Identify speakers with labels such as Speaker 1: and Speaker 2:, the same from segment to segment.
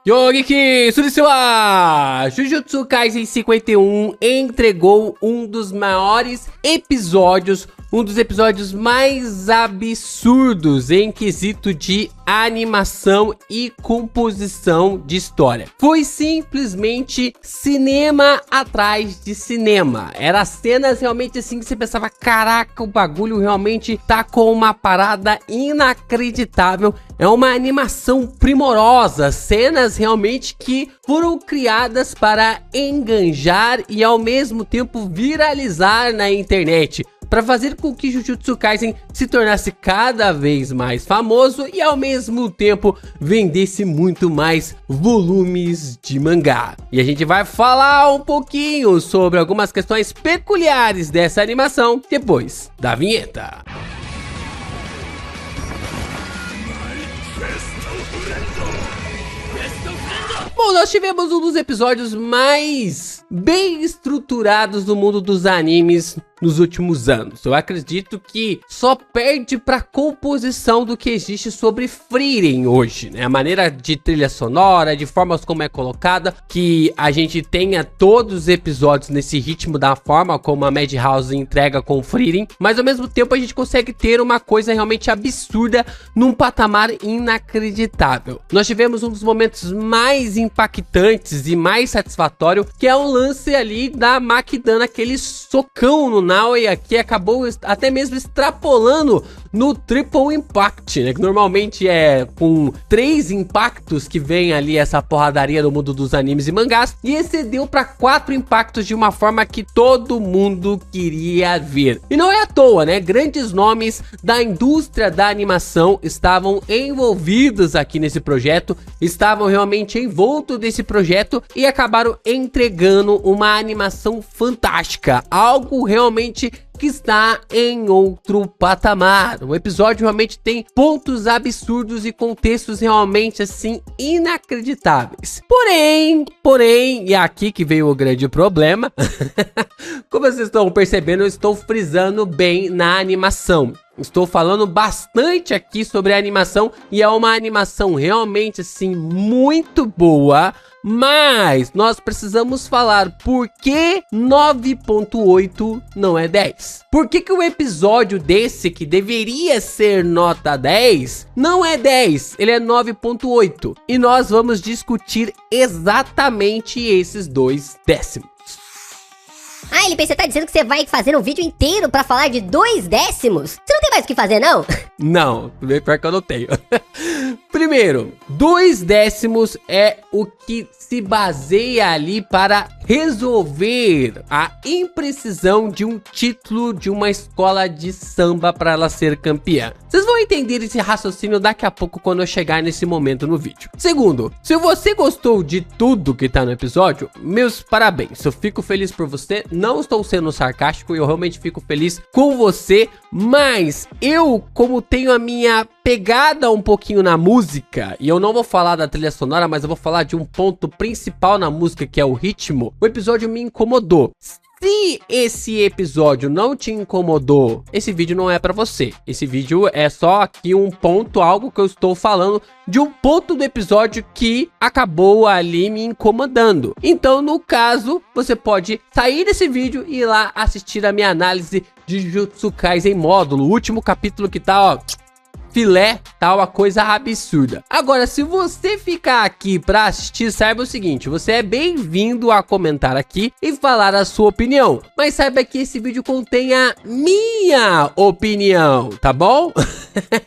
Speaker 1: Yogiki Surisewa! Jujutsu Kaisen 51 entregou um dos maiores episódios, um dos episódios mais absurdos em quesito de animação e composição de história. Foi simplesmente cinema atrás de cinema. Era cenas realmente assim que você pensava, caraca, o bagulho realmente tá com uma parada inacreditável. É uma animação primorosa, cenas realmente que foram criadas para enganjar e ao mesmo tempo viralizar na internet, para fazer com que Jujutsu Kaisen se tornasse cada vez mais famoso e ao mesmo tempo vendesse muito mais volumes de mangá. E a gente vai falar um pouquinho sobre algumas questões peculiares dessa animação depois da vinheta. Bom, nós tivemos um dos episódios mais bem estruturados do mundo dos animes nos últimos anos. Eu acredito que só perde para composição do que existe sobre Frieren hoje, né? A maneira de trilha sonora, de formas como é colocada, que a gente tenha todos os episódios nesse ritmo da forma como a Madhouse entrega com Frieren, mas ao mesmo tempo a gente consegue ter uma coisa realmente absurda num patamar inacreditável. Nós tivemos um dos momentos mais impactantes e mais satisfatório, que é o lance ali da Maki dando aquele socão no Naoya, que acabou até mesmo extrapolando no Triple Impact, né? Que normalmente é com 3 impactos que vem ali essa porradaria no mundo dos animes e mangás, e excedeu para 4 impactos de uma forma que todo mundo queria ver. E não é à toa, né? Grandes nomes da indústria da animação estavam envolvidos aqui nesse projeto, estavam realmente envoltos desse projeto e acabaram entregando uma animação fantástica, algo realmente que está em outro patamar. O episódio realmente tem pontos absurdos e contextos realmente assim inacreditáveis. Porém, e é aqui que veio o grande problema. Como vocês estão percebendo, eu estou frisando bem na animação. Estou falando bastante aqui sobre a animação e é uma animação realmente assim muito boa, mas nós precisamos falar por que 9.8 não é 10. Por que um episódio desse que deveria ser nota 10 não é 10, ele é 9.8. E nós vamos discutir exatamente esses 2 décimos.
Speaker 2: Ah, LP, você tá dizendo que você vai fazer um vídeo inteiro pra falar de 2 décimos? Você não tem mais o que fazer, não?
Speaker 1: Não, pior que eu não tenho. Primeiro, 2 décimos é o que se baseia ali para resolver a imprecisão de um título de uma escola de samba para ela ser campeã. Vocês vão entender esse raciocínio daqui a pouco quando eu chegar nesse momento no vídeo. Segundo, se você gostou de tudo que tá no episódio, meus parabéns, eu fico feliz por você, não estou sendo sarcástico, eu realmente fico feliz com você, mas eu, como tenho a minha pegada um pouquinho na música, e eu não vou falar da trilha sonora, mas eu vou falar de um ponto principal na música, que é o ritmo, o episódio me incomodou. Se esse episódio não te incomodou, esse vídeo não é pra você. Esse vídeo é só aqui um ponto, algo que eu estou falando de um ponto do episódio que acabou ali me incomodando. Então, no caso, você pode sair desse vídeo e ir lá assistir a minha análise de Jujutsu Kaisen módulo, o último capítulo que tá, ó, filé, tá uma coisa absurda. Agora, se você ficar aqui pra assistir, saiba o seguinte, você é bem-vindo a comentar aqui e falar a sua opinião, mas saiba que esse vídeo contém a minha opinião, tá bom?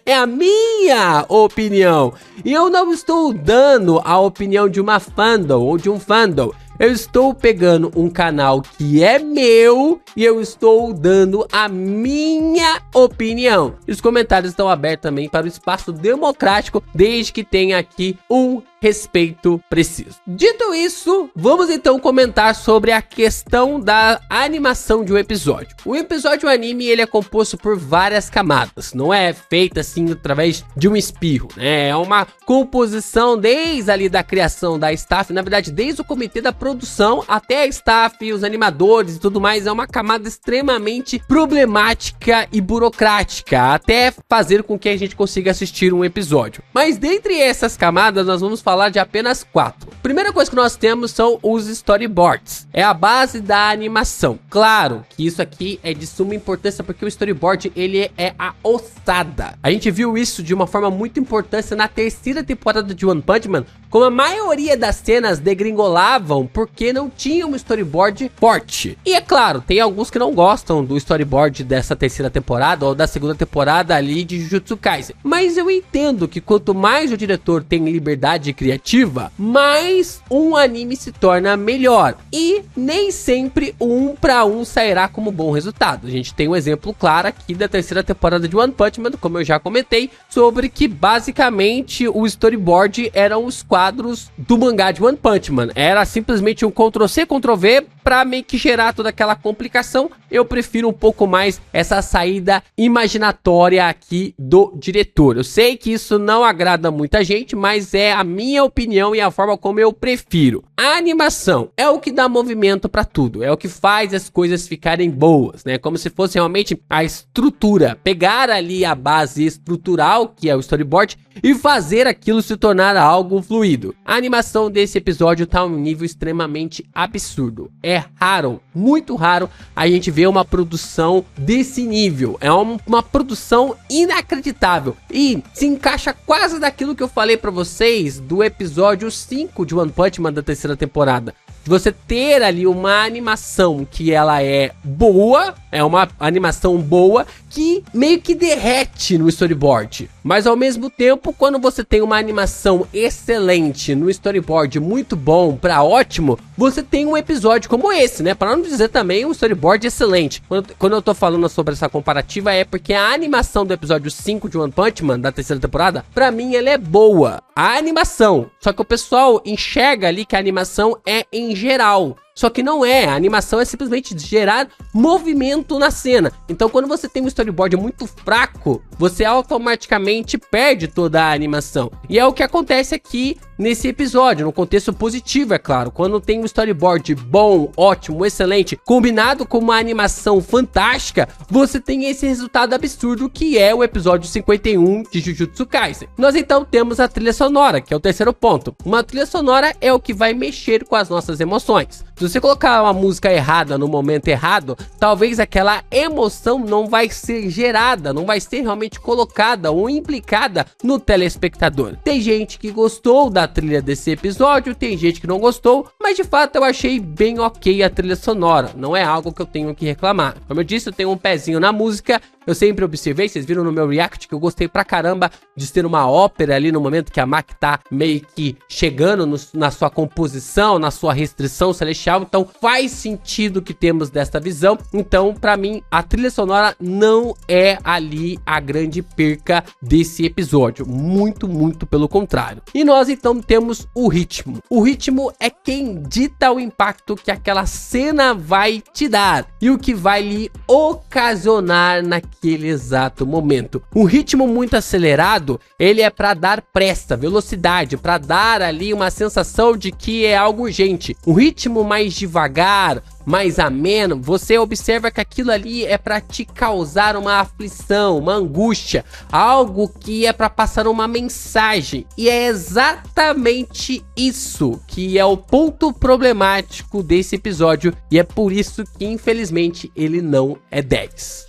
Speaker 1: É a minha opinião, e eu não estou dando a opinião de uma fandom ou de um fandom. Eu estou pegando um canal que é meu e eu estou dando a minha opinião. E os comentários estão abertos também para o espaço democrático, desde que tenha aqui um respeito preciso. Dito isso, vamos então comentar sobre a questão da animação de um episódio. O episódio anime, ele é composto por várias camadas, não é feito assim através de um espirro, né? É uma composição desde ali da criação da staff, na verdade desde o comitê da produção até a staff, os animadores e tudo mais. É uma camada extremamente problemática e burocrática, até fazer com que a gente consiga assistir um episódio. Mas dentre essas camadas nós vamos falar de apenas 4. Primeira coisa que nós temos são os storyboards. É a base da animação. Claro que isso aqui é de suma importância porque o storyboard ele é a ossada. A gente viu isso de uma forma muito importante na terceira temporada de One Punch Man, como a maioria das cenas degringolavam porque não tinha um storyboard forte. E é claro, tem alguns que não gostam do storyboard dessa terceira temporada ou da segunda temporada ali de Jujutsu Kaisen. Mas eu entendo que quanto mais o diretor tem liberdade criativa, mais um anime se torna melhor. E nem sempre o 1 para 1 sairá como bom resultado. A gente tem um exemplo claro aqui da terceira temporada de One Punch Man, como eu já comentei, sobre que basicamente o storyboard eram os quadros do mangá de One Punch Man. Era simplesmente um Ctrl+C, Ctrl+V para meio que gerar toda aquela complicação. Eu prefiro um pouco mais essa saída imaginatória aqui do diretor. Eu sei que isso não agrada muita gente, mas é a minha opinião e a forma como eu prefiro. A animação é o que dá movimento para tudo, é o que faz as coisas ficarem boas, né? Como se fosse realmente a estrutura, pegar ali a base estrutural, que é o storyboard, e fazer aquilo se tornar algo fluido. A animação desse episódio tá a um nível extremamente absurdo. É raro, muito raro, a gente ver uma produção desse nível. É uma produção inacreditável e se encaixa quase daquilo que eu falei pra vocês do episódio 5 de One Punch Man da terceira temporada. De você ter ali uma animação que ela é boa, é uma animação boa que meio que derrete no storyboard. Mas ao mesmo tempo, quando você tem uma animação excelente no storyboard, muito bom pra ótimo, você tem um episódio como esse, né? Para não dizer também um storyboard excelente. Quando eu tô falando sobre essa comparativa é porque a animação do episódio 5 de One Punch Man da terceira temporada, pra mim ela é boa. A animação, só que o pessoal enxerga ali que a animação é em geral. Só que não é, a animação é simplesmente gerar movimento na cena. Então quando você tem um storyboard muito fraco, você automaticamente perde toda a animação. E é o que acontece aqui nesse episódio, no contexto positivo, é claro. Quando tem um storyboard bom, ótimo, excelente, combinado com uma animação fantástica, você tem esse resultado absurdo que é o episódio 51 de Jujutsu Kaisen. Nós então temos a trilha sonora, que é o terceiro ponto. Uma trilha sonora é o que vai mexer com as nossas emoções. Se você colocar uma música errada no momento errado, talvez aquela emoção não vai ser gerada, não vai ser realmente colocada ou implicada no telespectador. Tem gente que gostou da trilha desse episódio, tem gente que não gostou, mas de fato eu achei bem ok a trilha sonora, não é algo que eu tenho que reclamar. Como eu disse, eu tenho um pezinho na música, eu sempre observei, vocês viram no meu react que eu gostei pra caramba de ter uma ópera ali no momento que a Maki tá meio que chegando na sua composição, na sua restrição celestial, então faz sentido que temos dessa visão. Então pra mim a trilha sonora não é ali a grande perca desse episódio, muito pelo contrário. E nós então temos o ritmo. O ritmo é quem dita o impacto que aquela cena vai te dar e o que vai lhe ocasionar naquele exato momento. Um ritmo muito acelerado, ele é para dar pressa, velocidade, para dar ali uma sensação de que é algo urgente. Um ritmo mais devagar, mais ameno, você observa que aquilo ali é para te causar uma aflição, uma angústia, algo que é para passar uma mensagem. E é exatamente isso que é o ponto problemático desse episódio e é por isso que infelizmente ele não é 10.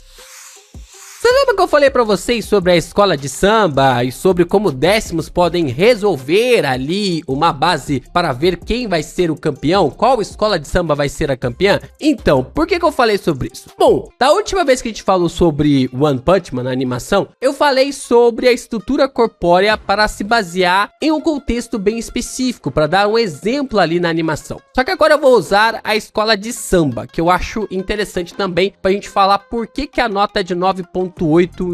Speaker 1: Você lembra que eu falei pra vocês sobre a escola de samba e sobre como décimos podem resolver ali uma base para ver quem vai ser o campeão? Qual escola de samba vai ser a campeã? Então, por que eu falei sobre isso? Bom, da última vez que a gente falou sobre One Punch Man, a animação, eu falei sobre a estrutura corpórea para se basear em um contexto bem específico, para dar um exemplo ali na animação. Só que agora eu vou usar a escola de samba, que eu acho interessante também pra gente falar por que a nota é de 9.8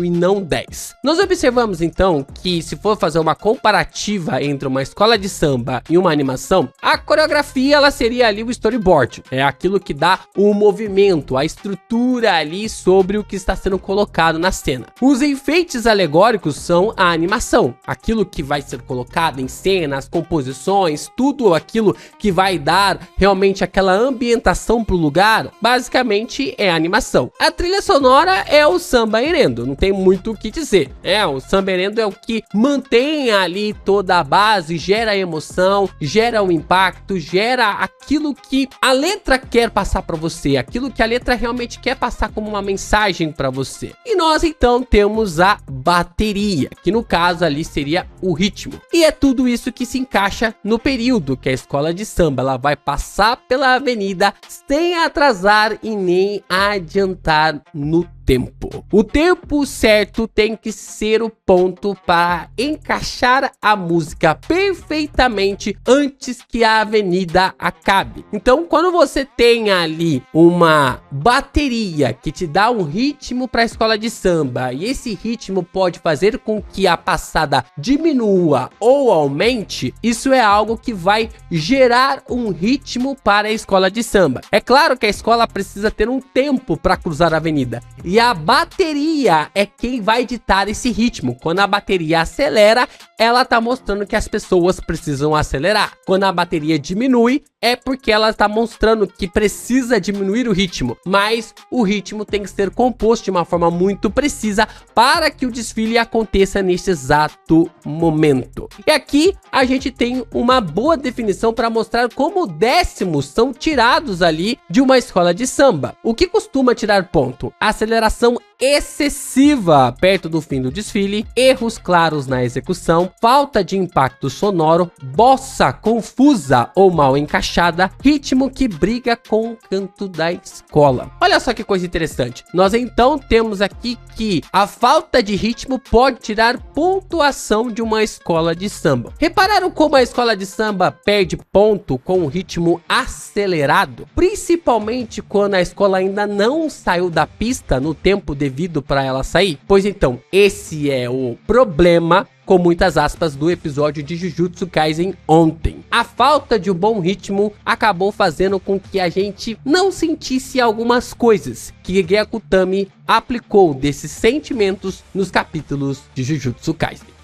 Speaker 1: e não 10. Nós observamos então que se for fazer uma comparativa entre uma escola de samba e uma animação, a coreografia ela seria ali o storyboard, é aquilo que dá o movimento, a estrutura ali sobre o que está sendo colocado na cena. Os enfeites alegóricos são a animação, aquilo que vai ser colocado em cena, as composições, tudo aquilo que vai dar realmente aquela ambientação pro lugar, basicamente é a animação. A trilha sonora é o samba Enredo, não tem muito o que dizer. O Samba Enredo é o que mantém ali toda a base, gera emoção, gera um impacto, gera aquilo que a letra quer passar pra você, aquilo que a letra realmente quer passar como uma mensagem pra você. E nós então temos a bateria, que no caso ali seria o ritmo. E é tudo isso que se encaixa no período que a escola de samba ela vai passar pela avenida sem atrasar e nem adiantar no tempo. O tempo certo tem que ser o ponto para encaixar a música perfeitamente antes que a avenida acabe. Então, quando você tem ali uma bateria que te dá um ritmo para a escola de samba e esse ritmo pode fazer com que a passada diminua ou aumente, isso é algo que vai gerar um ritmo para a escola de samba. É claro que a escola precisa ter um tempo para cruzar a avenida. E a bateria é quem vai ditar esse ritmo. Quando a bateria acelera, ela tá mostrando que as pessoas precisam acelerar. Quando a bateria diminui, é porque ela está mostrando que precisa diminuir o ritmo. Mas o ritmo tem que ser composto de uma forma muito precisa para que o desfile aconteça neste exato momento. E aqui a gente tem uma boa definição para mostrar como décimos são tirados ali de uma escola de samba. O que costuma tirar ponto? A aceleração excessiva perto do fim do desfile, erros claros na execução, falta de impacto sonoro, bossa confusa ou mal encaixada, ritmo que briga com o canto da escola. Olha só que coisa interessante. Nós então temos aqui que a falta de ritmo pode tirar pontuação de uma escola de samba. Repararam como a escola de samba perde ponto com o ritmo acelerado? Principalmente quando a escola ainda não saiu da pista no tempo devido para ela sair? Pois então, esse é o problema, com muitas aspas, do episódio de Jujutsu Kaisen ontem. A falta de um bom ritmo acabou fazendo com que a gente não sentisse algumas coisas que Hige Akutami aplicou desses sentimentos nos capítulos de Jujutsu Kaisen.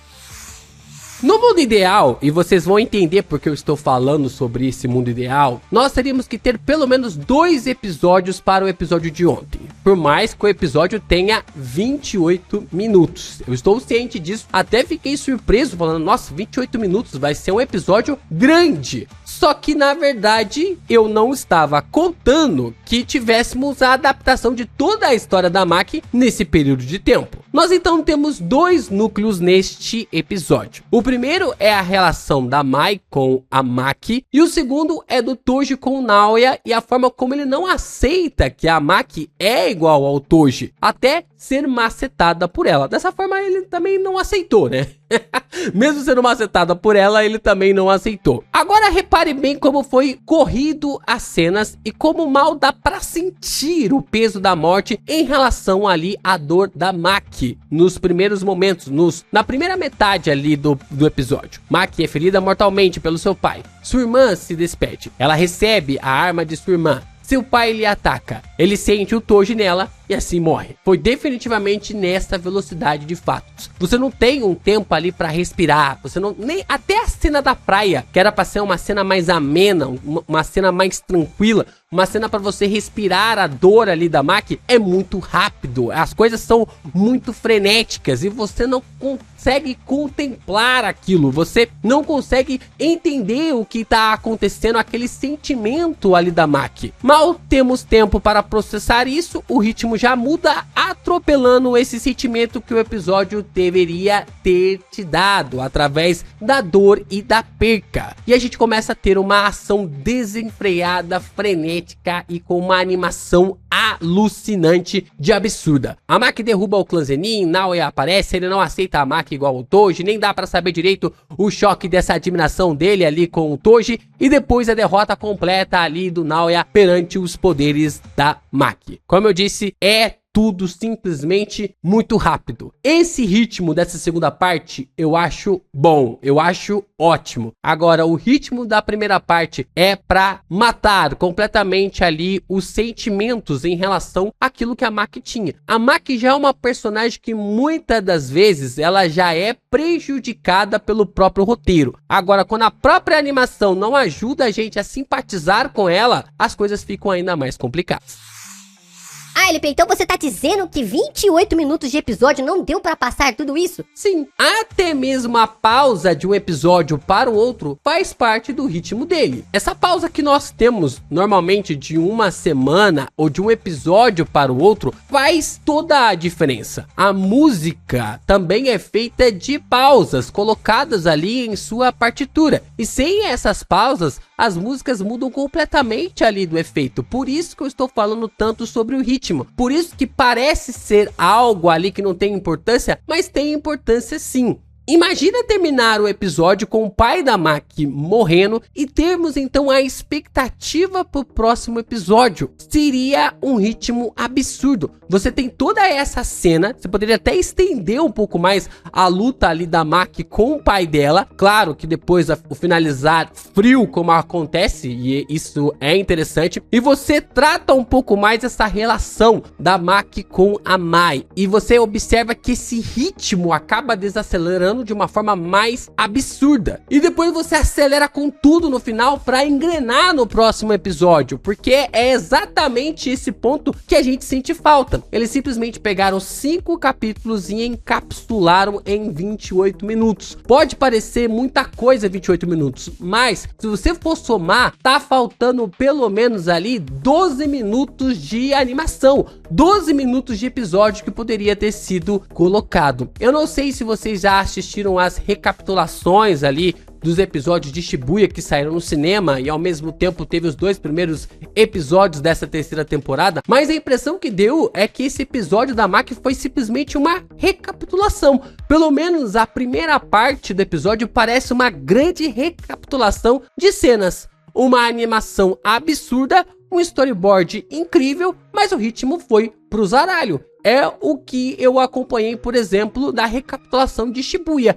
Speaker 1: No mundo ideal, e vocês vão entender porque eu estou falando sobre esse mundo ideal, nós teríamos que ter pelo menos 2 episódios para o episódio de ontem. Por mais que o episódio tenha 28 minutos. Eu estou ciente disso, até fiquei surpreso falando, nossa, 28 minutos vai ser um episódio grande. Só que na verdade eu não estava contando que tivéssemos a adaptação de toda a história da Maki nesse período de tempo. Nós então temos 2 núcleos neste episódio. O primeiro é a relação da Mai com a Maki e o segundo é do Toji com o Naoya e a forma como ele não aceita que a Maki é igual ao Toji, até ser macetada por ela. Dessa forma ele também não aceitou, né? Mesmo sendo macetada por ela, ele também não aceitou. Agora repare bem como foi corrido as cenas e como mal dá pra sentir o peso da morte em relação ali à dor da Maki nos primeiros momentos, na primeira metade ali do episódio. Maki é ferida mortalmente pelo seu pai. Sua irmã se despede. Ela recebe a arma de sua irmã. Seu pai lhe ataca. Ele sente o Toji nela e assim morre. Foi definitivamente nessa velocidade de fatos. Você não tem um tempo ali pra respirar. Você não... nem até a cena da praia, que era pra ser uma cena mais amena, uma cena mais tranquila, uma cena pra você respirar a dor ali da Maki, é muito rápido. As coisas são muito frenéticas e você não consegue contemplar aquilo. Você não consegue entender o que tá acontecendo, aquele sentimento ali da Maki. Mal temos tempo para processar isso, o ritmo já muda, atropelando esse sentimento que o episódio deveria ter te dado, através da dor e da perca. E a gente começa a ter uma ação desenfreada, frenética e com uma animação alucinante de absurda. A Maki derruba o clã Zenin, Naoya aparece, ele não aceita a Maki igual o Toji, nem dá pra saber direito o choque dessa admiração dele ali com o Toji, e depois a derrota completa ali do Naoya perante os poderes da Maki. Como eu disse, é tudo simplesmente muito rápido. Esse ritmo dessa segunda parte eu acho bom, eu acho ótimo. Agora, o ritmo da primeira parte é pra matar completamente ali os sentimentos em relação àquilo que a Maki tinha. A Maki já é uma personagem que muitas das vezes ela já é prejudicada pelo próprio roteiro. Agora, quando a própria animação não ajuda a gente a simpatizar com ela, as coisas ficam ainda mais complicadas.
Speaker 2: Ah, LP, então você tá dizendo que 28 minutos de episódio não deu pra passar tudo isso?
Speaker 1: Sim, até mesmo a pausa de um episódio para o outro faz parte do ritmo dele. Essa pausa que nós temos normalmente de uma semana ou de um episódio para o outro faz toda a diferença. A música também é feita de pausas colocadas ali em sua partitura. E sem essas pausas, as músicas mudam completamente ali do efeito. Por isso que eu estou falando tanto sobre o ritmo. Por isso que parece ser algo ali que não tem importância, mas tem importância sim. Imagina terminar o episódio com o pai da Maki morrendo e termos então a expectativa pro próximo episódio. Seria um ritmo absurdo. Você tem toda essa cena, você poderia até estender um pouco mais a luta ali da Maki com o pai dela. Claro que depois o finalizar frio como acontece, e isso é interessante. E você trata um pouco mais essa relação da Maki com a Mai. E você observa que esse ritmo acaba desacelerando de uma forma mais absurda. E depois você acelera com tudo no final para engrenar no próximo episódio, porque é exatamente esse ponto que a gente sente falta. Eles simplesmente pegaram 5 capítulos e encapsularam em 28 minutos. Pode parecer muita coisa 28 minutos, mas se você for somar, tá faltando pelo menos ali 12 minutos de animação, 12 minutos de episódio que poderia ter sido colocado. Eu não sei se vocês já assistiram as recapitulações ali dos episódios de Shibuya que saíram no cinema e ao mesmo tempo teve os 2 primeiros episódios dessa terceira temporada, mas a impressão que deu é que esse episódio da Maki foi simplesmente uma recapitulação. Pelo menos a primeira parte do episódio parece uma grande recapitulação de cenas, uma animação absurda, um storyboard incrível, mas o ritmo foi pro zaralho. É o que eu acompanhei, por exemplo, da recapitulação de Shibuya.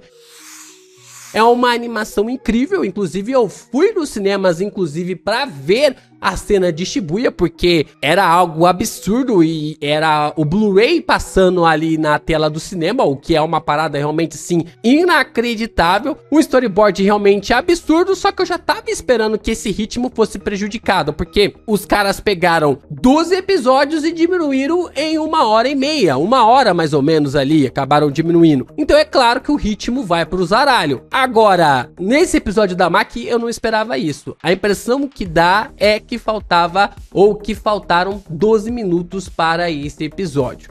Speaker 1: É uma animação incrível, inclusive eu fui nos cinemas, inclusive, para ver a cena de Shibuya, porque era algo absurdo e era o Blu-ray passando ali na tela do cinema, o que é uma parada realmente, sim, inacreditável. Um storyboard realmente absurdo, só que eu já tava esperando que esse ritmo fosse prejudicado, porque os caras pegaram 12 episódios e diminuíram em 1h30, 1 hora mais ou menos ali, acabaram diminuindo. Então é claro que o ritmo vai pro zaralho. Agora, nesse episódio da Maki, eu não esperava isso. A impressão que dá é que faltava ou que faltaram 12 minutos para esse episódio.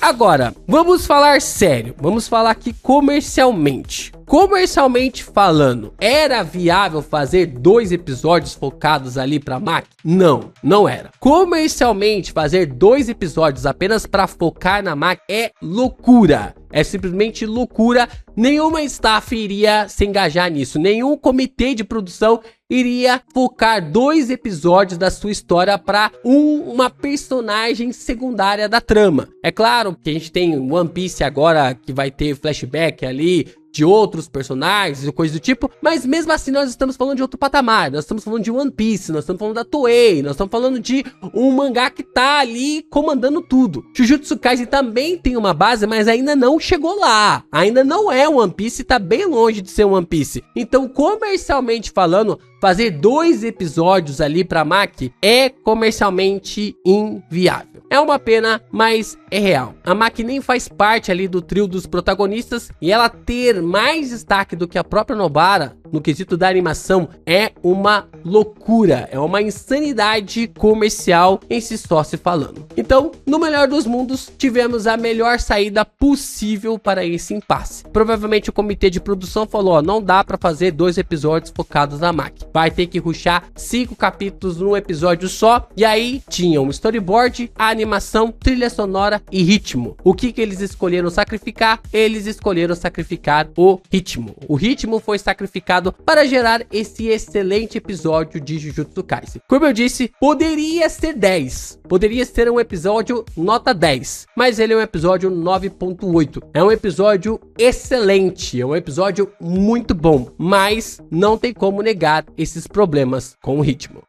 Speaker 1: Agora, vamos falar sério, vamos falar aqui comercialmente. Comercialmente falando, era viável fazer 2 episódios focados ali pra Maki? Não, não era. Comercialmente, fazer 2 episódios apenas pra focar na Maki é loucura. É simplesmente loucura. Nenhuma staff iria se engajar nisso. Nenhum comitê de produção iria focar 2 episódios da sua história para uma personagem secundária da trama. É claro que a gente tem One Piece agora que vai ter flashback ali de outros personagens e coisa do tipo, mas mesmo assim nós estamos falando de outro patamar, nós estamos falando de One Piece, nós estamos falando da Toei, nós estamos falando de um mangá que tá ali comandando tudo. Jujutsu Kaisen também tem uma base, mas ainda não chegou lá, ainda não é One Piece, tá bem longe de ser One Piece. Então, comercialmente falando, fazer 2 episódios ali pra Maki é comercialmente inviável. É uma pena, mas é real. A Maki nem faz parte ali do trio dos protagonistas e ela ter mais destaque do que a própria Nobara no quesito da animação é uma loucura, é uma insanidade comercial em si só se falando. Então, no melhor dos mundos, tivemos a melhor saída possível para esse impasse. Provavelmente o comitê de produção falou, ó, não dá pra fazer 2 episódios focados na Maki. Vai ter que rushar 5 capítulos num episódio só. E aí tinha um storyboard, a animação, trilha sonora e ritmo. O que eles escolheram sacrificar? Eles escolheram sacrificar o ritmo. O ritmo foi sacrificado para gerar esse excelente episódio de Jujutsu Kaisen. Como eu disse, poderia ser 10. Poderia ser um episódio nota 10. Mas ele é um episódio 9.8. É um episódio excelente. É um episódio muito bom. Mas não tem como negar esses problemas com o ritmo.